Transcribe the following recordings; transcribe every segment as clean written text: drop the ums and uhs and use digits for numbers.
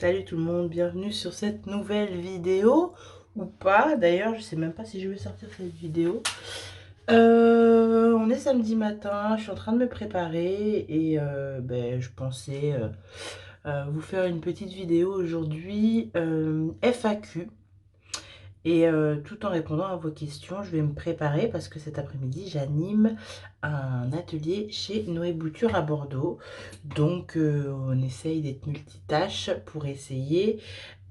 Salut tout le monde, bienvenue sur cette nouvelle vidéo, ou pas d'ailleurs, je sais même pas si je vais sortir cette vidéo. On est samedi matin, je suis en train de me préparer et je pensais vous faire une petite vidéo aujourd'hui FAQ. Et tout en répondant à vos questions, je vais me préparer parce que cet après-midi, j'anime un atelier chez Noé Bouture à Bordeaux. Donc, on essaye d'être multitâche pour essayer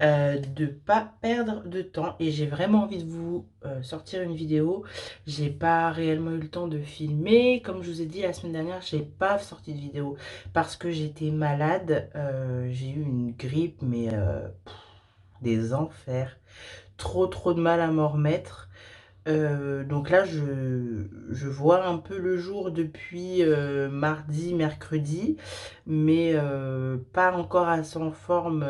de ne pas perdre de temps. Et j'ai vraiment envie de vous sortir une vidéo. J'ai pas réellement eu le temps de filmer. Comme je vous ai dit la semaine dernière, j'ai pas sorti de vidéo parce que j'étais malade. J'ai eu une grippe, mais des enfers. Trop de mal à m'en remettre. Donc là, je vois un peu le jour depuis mardi, mercredi, mais pas encore assez en forme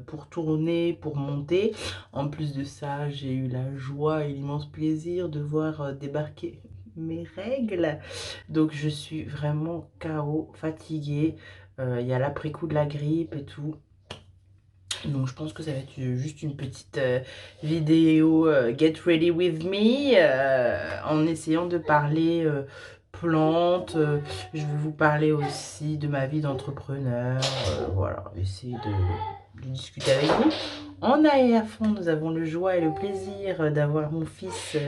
pour tourner, pour monter. En plus de ça, j'ai eu la joie et l'immense plaisir de voir débarquer mes règles. Donc je suis vraiment KO, fatiguée. Il y a l'après-coup de la grippe et tout. Donc je pense que ça va être juste une petite vidéo Get Ready With Me en essayant de parler plantes. Je vais vous parler aussi de ma vie d'entrepreneur. Voilà, essayer de discuter avec vous. En arrière-fond, nous avons le joie et le plaisir d'avoir mon fils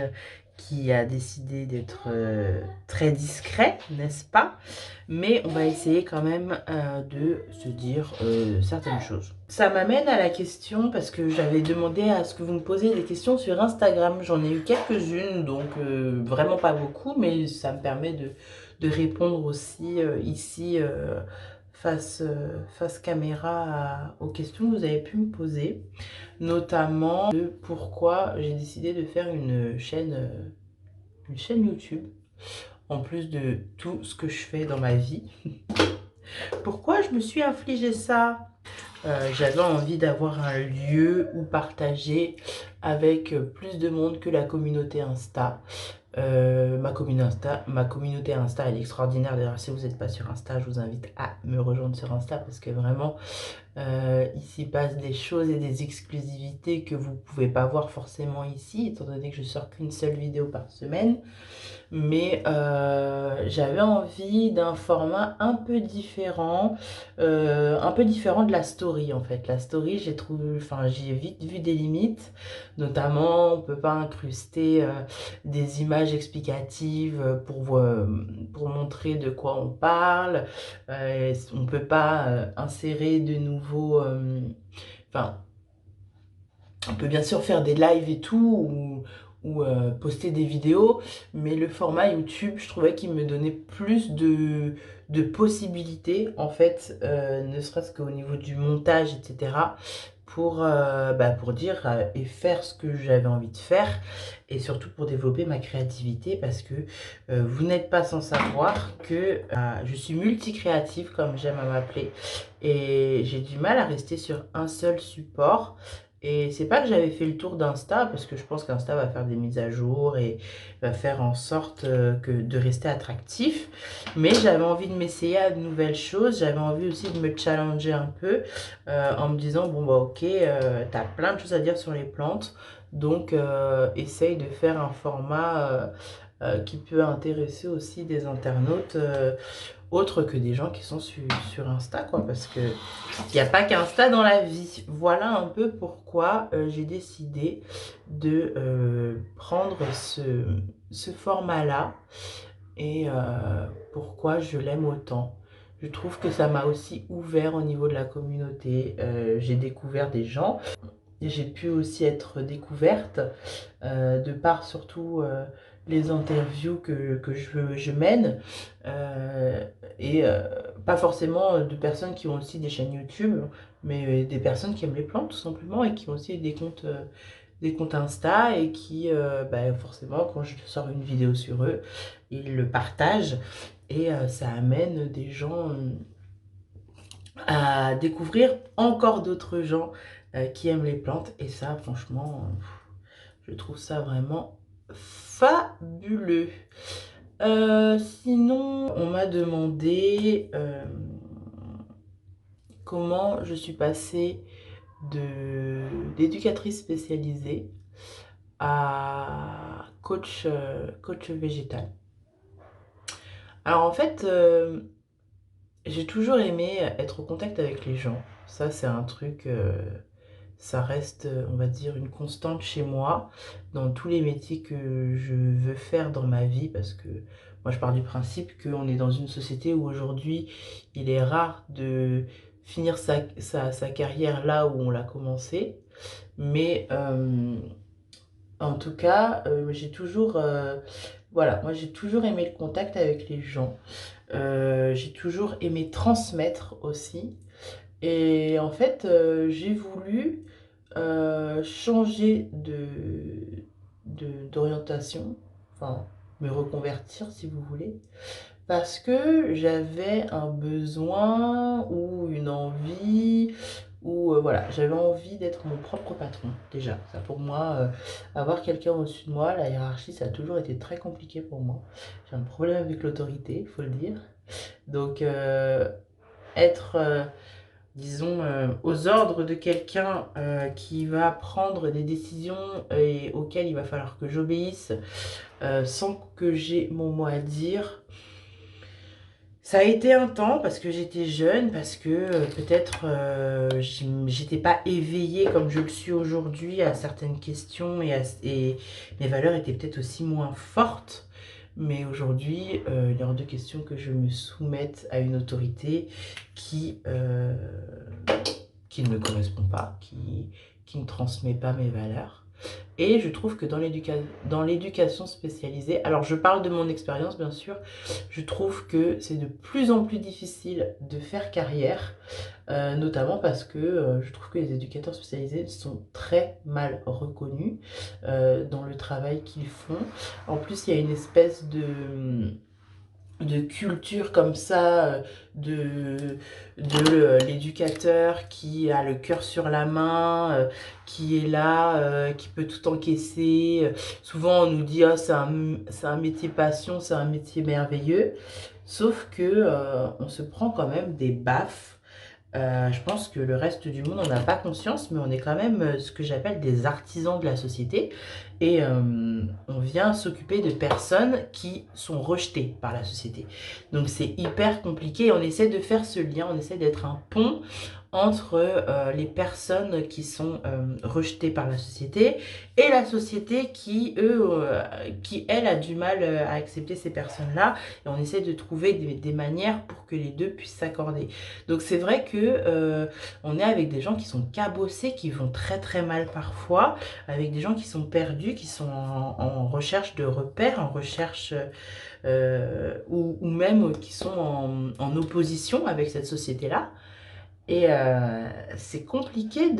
qui a décidé d'être très discret, n'est-ce pas? Mais on va essayer quand même de se dire certaines choses. Ça m'amène à la question, parce que j'avais demandé à ce que vous me posiez des questions sur Instagram. J'en ai eu quelques-unes, donc vraiment pas beaucoup, mais ça me permet de répondre aussi ici face caméra aux questions que vous avez pu me poser. Notamment de pourquoi j'ai décidé de faire une chaîne YouTube, en plus de tout ce que je fais dans ma vie. Pourquoi je me suis infligé ça? J'avais envie d'avoir un lieu où partager avec plus de monde que la communauté Insta. Ma communauté Insta, elle est extraordinaire. D'ailleurs, si vous n'êtes pas sur Insta, je vous invite à me rejoindre sur Insta parce que vraiment, il s'y passe des choses et des exclusivités que vous ne pouvez pas voir forcément ici, étant donné que je sors qu'une seule vidéo par semaine. Mais j'avais envie d'un format un peu différent de la story en fait. La story, j'ai trouvé, enfin j'ai vite vu des limites, notamment on peut pas incruster des images explicatives pour montrer de quoi on parle. On peut pas insérer de nouveaux, enfin on peut bien sûr faire des lives et tout, ou poster des vidéos, mais le format YouTube, je trouvais qu'il me donnait plus de possibilités, en fait, ne serait-ce qu'au niveau du montage, etc., pour dire et faire ce que j'avais envie de faire, et surtout pour développer ma créativité, parce que vous n'êtes pas sans savoir que je suis multicréative, comme j'aime à m'appeler, et j'ai du mal à rester sur un seul support. Et c'est pas que j'avais fait le tour d'Insta, parce que je pense qu'Insta va faire des mises à jour et va faire en sorte de rester attractif. Mais j'avais envie de m'essayer à de nouvelles choses. J'avais envie aussi de me challenger un peu en me disant, bon bah ok, t'as plein de choses à dire sur les plantes. Donc essaye de faire un format qui peut intéresser aussi des internautes autres que des gens qui sont sur Insta, quoi, parce que il n'y a pas qu'Insta dans la vie. Voilà un peu pourquoi j'ai décidé de prendre ce format-là et pourquoi je l'aime autant. Je trouve que ça m'a aussi ouvert au niveau de la communauté. J'ai découvert des gens. J'ai pu aussi être découverte de par surtout les interviews que je mène et pas forcément de personnes qui ont aussi des chaînes YouTube, mais des personnes qui aiment les plantes tout simplement et qui ont aussi des comptes Insta et qui forcément quand je sors une vidéo sur eux, ils le partagent et ça amène des gens à découvrir encore d'autres gens qui aiment les plantes et ça franchement je trouve ça vraiment fabuleux. Sinon on m'a demandé comment je suis passée d'éducatrice spécialisée à coach végétal. Alors en fait, j'ai toujours aimé être au contact avec les gens. Ça, c'est un truc, ça reste, on va dire, une constante chez moi, dans tous les métiers que je veux faire dans ma vie, parce que moi, je pars du principe qu'on est dans une société où aujourd'hui, il est rare de finir sa carrière là où on l'a commencé. Mais en tout cas, voilà, moi j'ai toujours aimé le contact avec les gens. J'ai toujours aimé transmettre aussi. Et en fait, j'ai voulu changer d'orientation, enfin me reconvertir si vous voulez, parce que j'avais un besoin ou une envie, ou voilà, j'avais envie d'être mon propre patron déjà. Ça pour moi, avoir quelqu'un au-dessus de moi, la hiérarchie, ça a toujours été très compliqué pour moi. J'ai un problème avec l'autorité, il faut le dire. Donc être disons, aux ordres de quelqu'un qui va prendre des décisions et auxquelles il va falloir que j'obéisse sans que j'ai mon mot à dire. Ça a été un temps parce que j'étais jeune, parce que peut-être j'étais pas éveillée comme je le suis aujourd'hui à certaines questions et mes valeurs étaient peut-être aussi moins fortes. Mais aujourd'hui, il est hors de question que je me soumette à une autorité qui ne me correspond pas, qui ne transmet pas mes valeurs. Et je trouve que dans l'éducation spécialisée, alors je parle de mon expérience bien sûr, je trouve que c'est de plus en plus difficile de faire carrière, notamment parce que je trouve que les éducateurs spécialisés sont très mal reconnus dans le travail qu'ils font. En plus, il y a une espèce de culture comme ça, de l'éducateur qui a le cœur sur la main, qui est là, qui peut tout encaisser. Souvent on nous dit ah, c'est un métier passion, c'est un métier merveilleux. Sauf que on se prend quand même des baffes. Je pense que le reste du monde n'en a pas conscience, mais on est quand même ce que j'appelle des artisans de la société. Et on vient s'occuper de personnes qui sont rejetées par la société. Donc c'est hyper compliqué. On essaie de faire ce lien, on essaie d'être un pont entre les personnes qui sont rejetées par la société et la société qui elle, a du mal à accepter ces personnes-là. Et on essaie de trouver des manières pour que les deux puissent s'accorder. Donc c'est vrai que on est avec des gens qui sont cabossés, qui vont très très mal parfois, avec des gens qui sont perdus, qui sont en recherche de repères, en recherche ou même qui sont en opposition avec cette société-là. Et c'est compliqué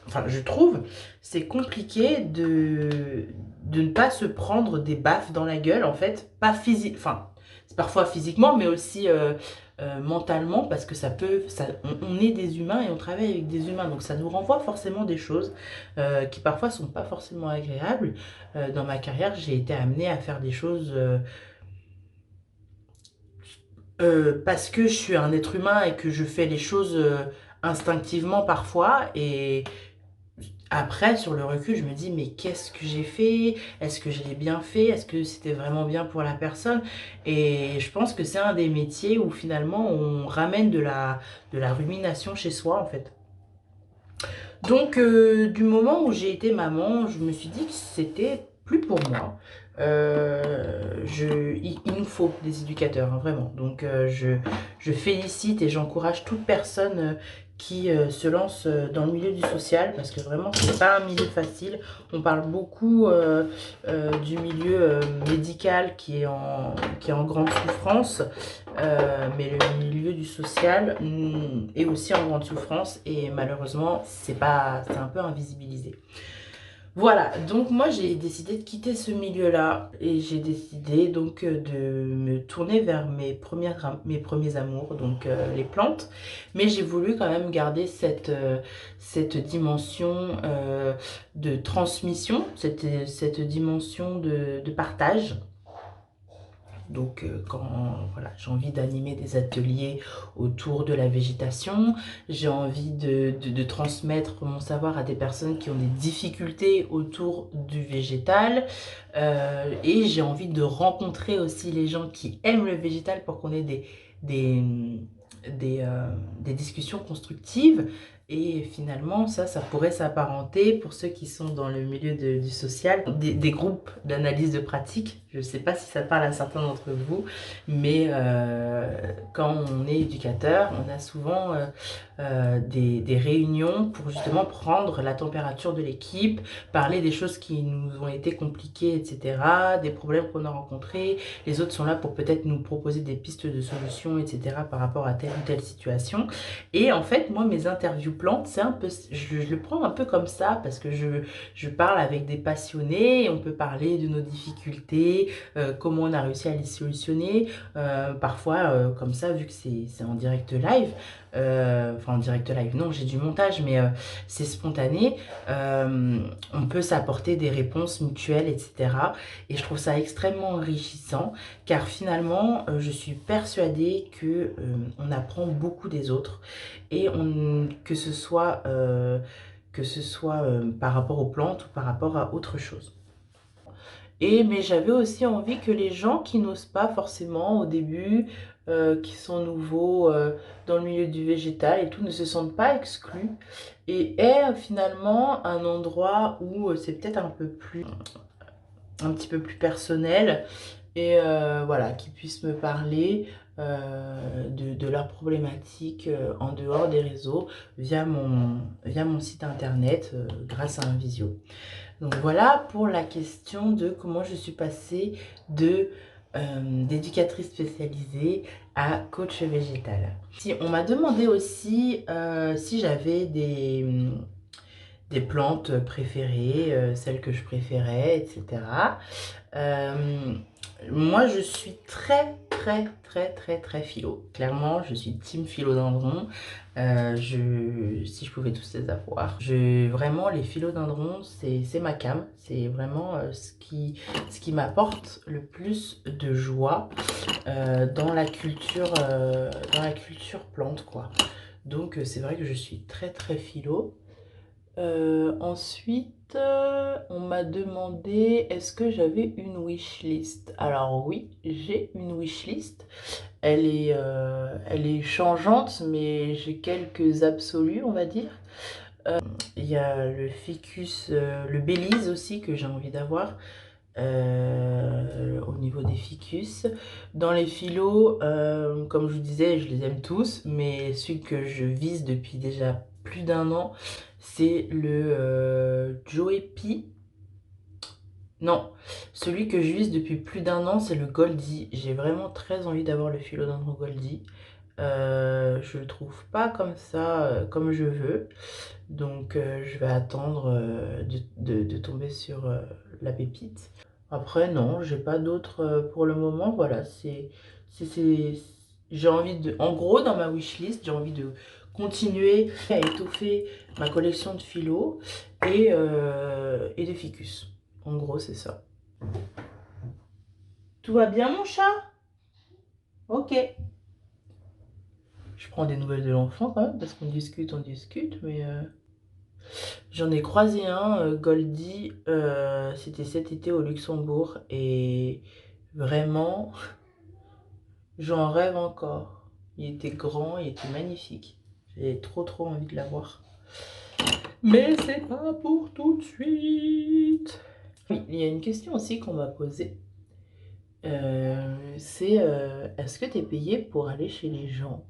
enfin je trouve, c'est compliqué de ne pas se prendre des baffes dans la gueule, en fait, pas physique, enfin, c'est parfois physiquement, mais aussi mentalement, parce que on est des humains et on travaille avec des humains, donc ça nous renvoie forcément des choses qui parfois sont pas forcément agréables. Dans ma carrière, j'ai été amenée à faire des choses parce que je suis un être humain et que je fais les choses instinctivement parfois, et après, sur le recul, je me dis, mais qu'est-ce que j'ai fait? Est-ce que je l'ai bien fait? Est-ce que c'était vraiment bien pour la personne? Et je pense que c'est un des métiers où finalement on ramène de la rumination chez soi, en fait. Donc, du moment où j'ai été maman, je me suis dit que c'était plus pour moi. Il nous faut des éducateurs, hein, vraiment. Donc, je félicite et j'encourage toute personne qui se lance dans le milieu du social, parce que vraiment, c'est pas un milieu facile. On parle beaucoup du milieu médical qui est en grande souffrance. Mais le milieu du social est aussi en grande souffrance et malheureusement c'est un peu invisibilisé. Voilà, donc moi j'ai décidé de quitter ce milieu-là et j'ai décidé donc de me tourner vers mes premiers amours, donc les plantes. Mais j'ai voulu quand même garder cette dimension de transmission, cette dimension de partage. Donc quand voilà, j'ai envie d'animer des ateliers autour de la végétation, j'ai envie de transmettre mon savoir à des personnes qui ont des difficultés autour du végétal, et j'ai envie de rencontrer aussi les gens qui aiment le végétal pour qu'on ait des, des discussions constructives. Et finalement, ça pourrait s'apparenter, pour ceux qui sont dans le milieu du social, des groupes d'analyse de pratique. Je ne sais pas si ça parle à certains d'entre vous, mais quand on est éducateur, on a souvent des réunions pour justement prendre la température de l'équipe, parler des choses qui nous ont été compliquées, etc., des problèmes qu'on a rencontrés. Les autres sont là pour peut-être nous proposer des pistes de solutions, etc., par rapport à telle ou telle situation. Et en fait, moi, mes interviews plantes, c'est un peu, je le prends un peu comme ça, parce que je parle avec des passionnés, et on peut parler de nos difficultés, comment on a réussi à les solutionner, parfois comme ça, vu que c'est en direct live, enfin en direct live, non, j'ai du montage, mais c'est spontané, on peut s'apporter des réponses mutuelles, etc. Et je trouve ça extrêmement enrichissant, car finalement, je suis persuadée que on apprend beaucoup des autres, et que ce soit par rapport aux plantes ou par rapport à autre chose. Mais j'avais aussi envie que les gens qui n'osent pas forcément au début, qui sont nouveaux dans le milieu du végétal et tout, ne se sentent pas exclus, et aient finalement un endroit où c'est peut-être un petit peu plus personnel, et voilà, qui puissent me parler de leurs problématiques en dehors des réseaux, via mon site internet, grâce à un visio. Donc voilà pour la question de comment je suis passée d'éducatrice spécialisée à coach végétal. Si on m'a demandé aussi si j'avais des plantes préférées, celles que je préférais, etc. Moi, je suis très philo. Clairement, je suis team philodendron. Si je pouvais tous les avoir. Vraiment, les philodendrons, c'est ma came. C'est vraiment ce qui m'apporte le plus de joie dans la culture plante, quoi. Donc, c'est vrai que je suis très philo. Ensuite, on m'a demandé est-ce que j'avais une wishlist. Alors oui, j'ai une wishlist. Elle est changeante, mais j'ai quelques absolus, on va dire. Il y a le ficus, le Belize aussi que j'ai envie d'avoir. Au niveau des ficus. Dans les philos, comme je vous disais, je les aime tous, mais celui que je vise depuis déjà plus d'1 an, c'est le Joey P. Non, celui que je vise depuis plus d'1 an, c'est le Goldie. J'ai vraiment très envie d'avoir le philodendron Goldie. Je le trouve pas comme ça, comme je veux. Donc je vais attendre de tomber sur la pépite. Après, non, j'ai pas d'autres pour le moment. Voilà, j'ai envie de. En gros, dans ma wishlist, j'ai envie de continuer à étoffer ma collection de philo et de ficus. En gros, c'est ça. Tout va bien, mon chat? Ok. Je prends des nouvelles de l'enfant quand même, parce qu'on discute, mais j'en ai croisé un, Goldie, c'était cet été au Luxembourg, et vraiment, j'en rêve encore. Il était grand, il était magnifique. J'ai trop envie de l'avoir. Mais c'est pas pour tout de suite. Oui, il y a une question aussi qu'on m'a posée. C'est est-ce que tu es payé pour aller chez les gens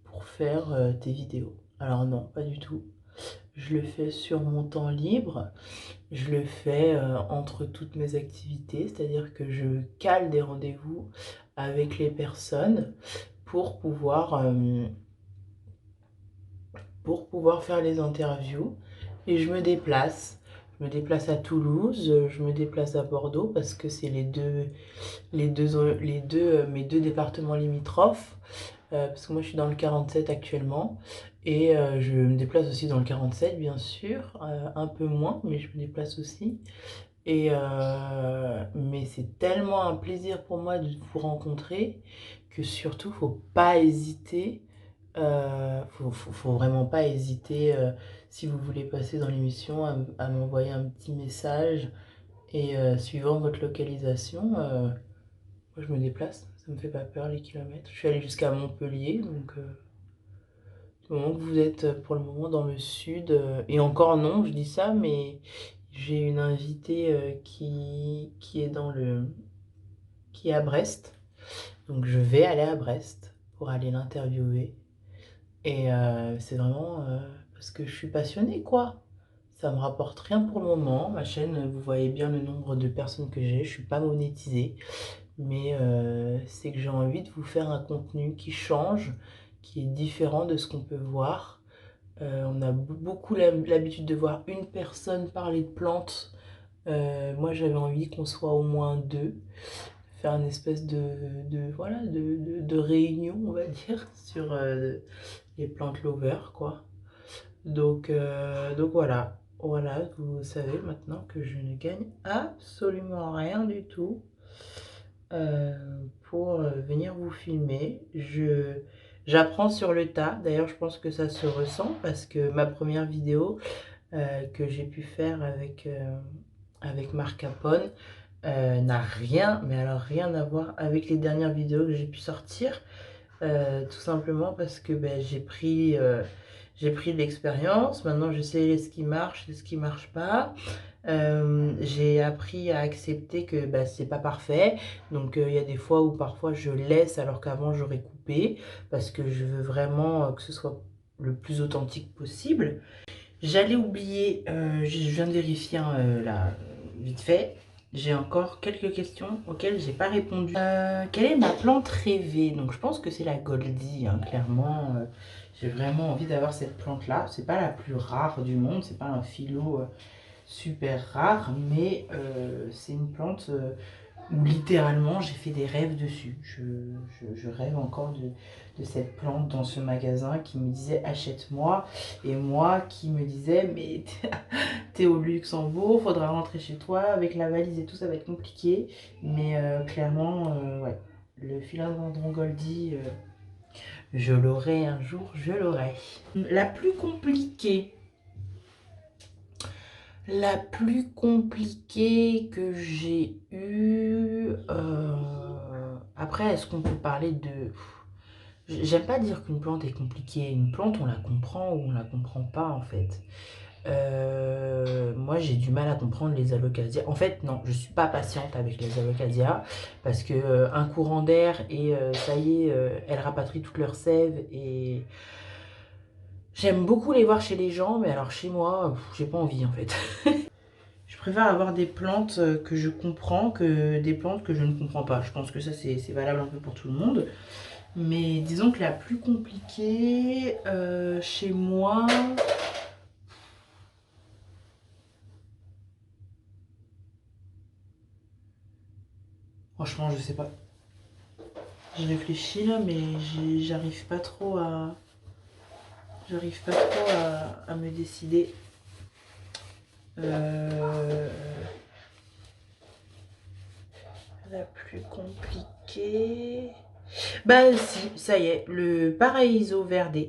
pour faire tes vidéos? Alors non, pas du tout. Je le fais sur mon temps libre. Je le fais entre toutes mes activités, c'est-à-dire que je cale des rendez-vous avec les personnes pour pouvoir faire les interviews, et je me déplace. Je me déplace à Toulouse, je me déplace à Bordeaux, parce que c'est mes deux départements limitrophes. Parce que moi je suis dans le 47 actuellement, et je me déplace aussi dans le 47 bien sûr, un peu moins, mais je me déplace aussi. Mais c'est tellement un plaisir pour moi de vous rencontrer que surtout, faut pas hésiter. Faut vraiment pas hésiter, si vous voulez passer dans l'émission, à m'envoyer un petit message. Et suivant votre localisation, moi je me déplace. Ça me fait pas peur les kilomètres. Je suis allée jusqu'à Montpellier, donc du moment que vous êtes pour le moment dans le sud, et encore non, je dis ça, mais j'ai une invitée qui est qui est à Brest. Donc je vais aller à Brest pour aller l'interviewer. Et c'est vraiment parce que je suis passionnée, quoi. Ça me rapporte rien pour le moment. Ma chaîne, vous voyez bien le nombre de personnes que j'ai. Je suis pas monétisée. Mais c'est que j'ai envie de vous faire un contenu qui change, qui est différent de ce qu'on peut voir. On a beaucoup l'habitude de voir une personne parler de plantes. Moi, j'avais envie qu'on soit au moins deux, faire une espèce voilà, de réunion, on va dire, sur les plantes lovers, quoi. Donc voilà. Voilà, vous savez maintenant que je ne gagne absolument rien du tout euh, pour venir vous filmer. J'apprends sur le tas. D'ailleurs, je pense que ça se ressent parce que ma première vidéo que j'ai pu faire avec Marc Capone n'a rien, mais alors rien à voir avec les dernières vidéos que j'ai pu sortir. Tout simplement parce que ben, j'ai pris de l'expérience. Maintenant, je sais ce qui marche et ce qui marche pas. J'ai appris à accepter que bah, c'est pas parfait. Donc il y a des fois où parfois je laisse alors qu'avant j'aurais coupé parce que je veux vraiment que ce soit le plus authentique possible. J'allais oublier, je viens de vérifier hein, là, vite fait. J'ai encore quelques questions auxquelles j'ai pas répondu. Quelle est ma plante rêvée? Donc je pense que c'est la Goldie, hein, clairement. J'ai vraiment envie d'avoir cette plante-là. C'est pas la plus rare du monde, c'est pas un philo super rare, mais c'est une plante où littéralement j'ai fait des rêves dessus. Je rêve encore de cette plante dans ce magasin qui me disait achète-moi, et moi qui me disais mais t'es au Luxembourg, faudra rentrer chez toi avec la valise et tout, ça va être compliqué. Mais clairement, ouais, le philodendron Goldie, je l'aurai un jour, je l'aurai. La plus compliquée. La plus compliquée que j'ai eue... Après, est-ce qu'on peut parler de... J'aime pas dire qu'une plante est compliquée. Une plante, on la comprend ou on la comprend pas, en fait. Moi, j'ai du mal à comprendre les alocasias. En fait, non, je suis pas patiente avec les alocasias parce que un courant d'air et ça y est, elles rapatrient toute leur sève et... J'aime beaucoup les voir chez les gens, mais alors chez moi, j'ai pas envie, en fait. Je préfère avoir des plantes que je comprends que des plantes que je ne comprends pas. Je pense que ça, c'est valable un peu pour tout le monde. Mais disons que la plus compliquée chez moi... Franchement, je sais pas. Je réfléchis là, mais j'arrive pas trop à... J'arrive pas trop à me décider. La plus compliquée... Bah si, ça y est, le Paraiso Verde.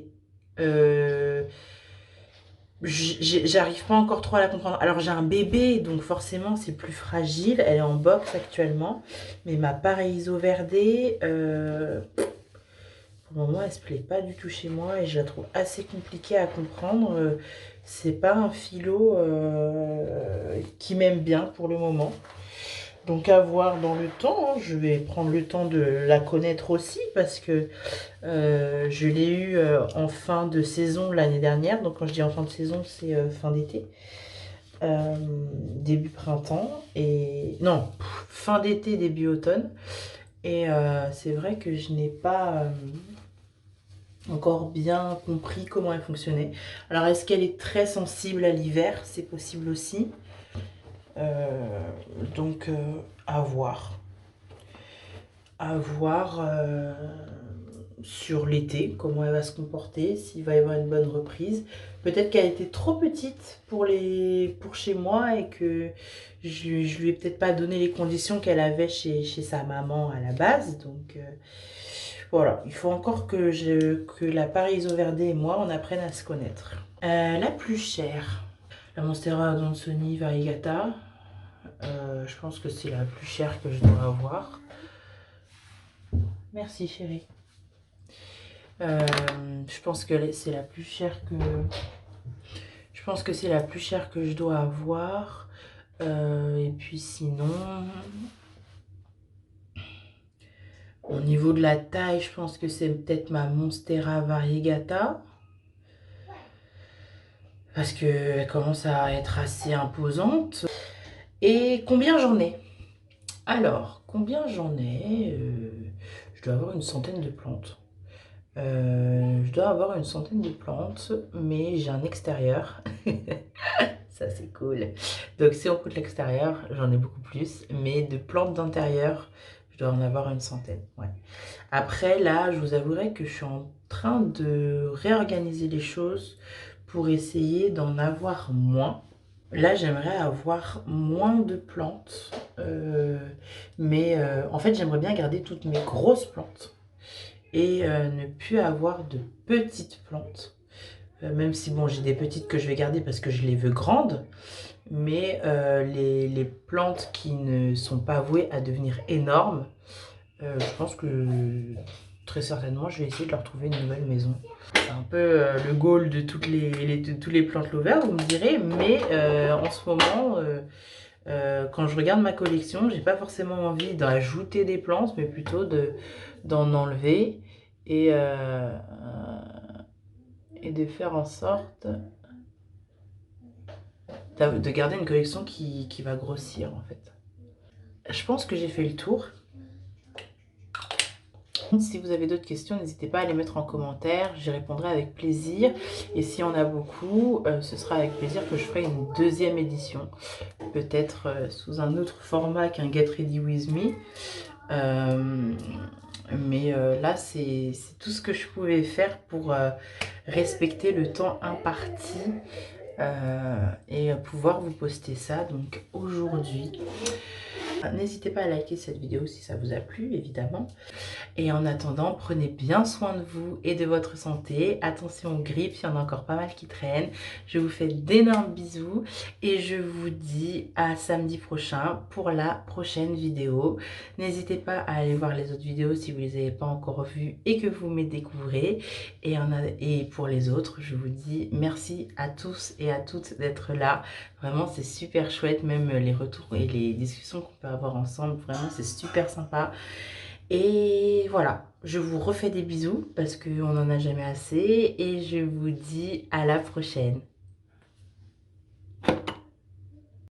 J'arrive pas encore trop à la comprendre. Alors j'ai un bébé, donc forcément c'est plus fragile. Elle est en box actuellement. Mais ma Paraiso Verde, pour le moment elle se plaît pas du tout chez moi et je la trouve assez compliquée à comprendre. C'est pas un philo qui m'aime bien pour le moment. Donc à voir dans le temps, hein. Je vais prendre le temps de la connaître aussi parce que je l'ai eu en fin de saison l'année dernière. Donc quand je dis en fin de saison, c'est fin d'été, début printemps et non, fin d'été, début automne. Et c'est vrai que je n'ai pas encore bien compris comment elle fonctionnait. Alors est-ce qu'elle est très sensible à l'hiver? C'est possible aussi. Donc à voir. À voir. sur l'été, comment elle va se comporter, s'il va y avoir une bonne reprise. Peut-être qu'elle était trop petite pour chez moi et que je lui ai peut-être pas donné les conditions qu'elle avait chez sa maman à la base. Donc voilà, il faut encore que la Paraiso Verde et moi, on apprenne à se connaître. La plus chère, la Monstera Adansonii Variegata. Je pense que c'est la plus chère que je dois avoir. Merci chérie. Je pense que c'est la plus chère que... Je pense que c'est la plus chère que je dois avoir. Et puis sinon... Au niveau de la taille, je pense que c'est peut-être ma Monstera Variegata. Parce qu'elle commence à être assez imposante. Et combien j'en ai? Alors, combien j'en ai? Je dois avoir une centaine de plantes. Je dois avoir une centaine de plantes, mais j'ai un extérieur. Ça, c'est cool. Donc, si on compte l'extérieur, j'en ai beaucoup plus. Mais de plantes d'intérieur, je dois en avoir une centaine. Ouais. Après, là, je vous avouerai que je suis en train de réorganiser les choses pour essayer d'en avoir moins. Là, j'aimerais avoir moins de plantes. En fait, j'aimerais bien garder toutes mes grosses plantes et ne plus avoir de petites plantes. Même si, bon, j'ai des petites que je vais garder parce que je les veux grandes. Mais les plantes qui ne sont pas vouées à devenir énormes, je pense que très certainement, je vais essayer de leur trouver une nouvelle maison. C'est un peu le goal de de tous les plantes lovers, vous me direz. Mais en ce moment, quand je regarde ma collection, j'ai pas forcément envie d'ajouter des plantes, mais plutôt d'en enlever et de faire en sorte de garder une collection qui va grossir en fait. Je pense que j'ai fait le tour. Si vous avez d'autres questions, n'hésitez pas à les mettre en commentaire, j'y répondrai avec plaisir. Et si on a beaucoup, ce sera avec plaisir que je ferai une deuxième édition. Peut-être sous un autre format qu'un Get Ready With Me. Là, c'est tout ce que je pouvais faire pour respecter le temps imparti et pouvoir vous poster ça donc aujourd'hui. N'hésitez pas à liker cette vidéo si ça vous a plu, évidemment. Et en attendant, prenez bien soin de vous et de votre santé. Attention aux grippes, il y en a encore pas mal qui traînent. Je vous fais d'énormes bisous et je vous dis à samedi prochain pour la prochaine vidéo. N'hésitez pas à aller voir les autres vidéos si vous ne les avez pas encore vues et que vous me découvrez. Et pour les autres, je vous dis merci à tous et à toutes d'être là. Vraiment, c'est super chouette, même les retours et les discussions qu'on peut avoir ensemble. Vraiment, c'est super sympa. Et voilà, je vous refais des bisous parce qu'on n'en a jamais assez et je vous dis à la prochaine.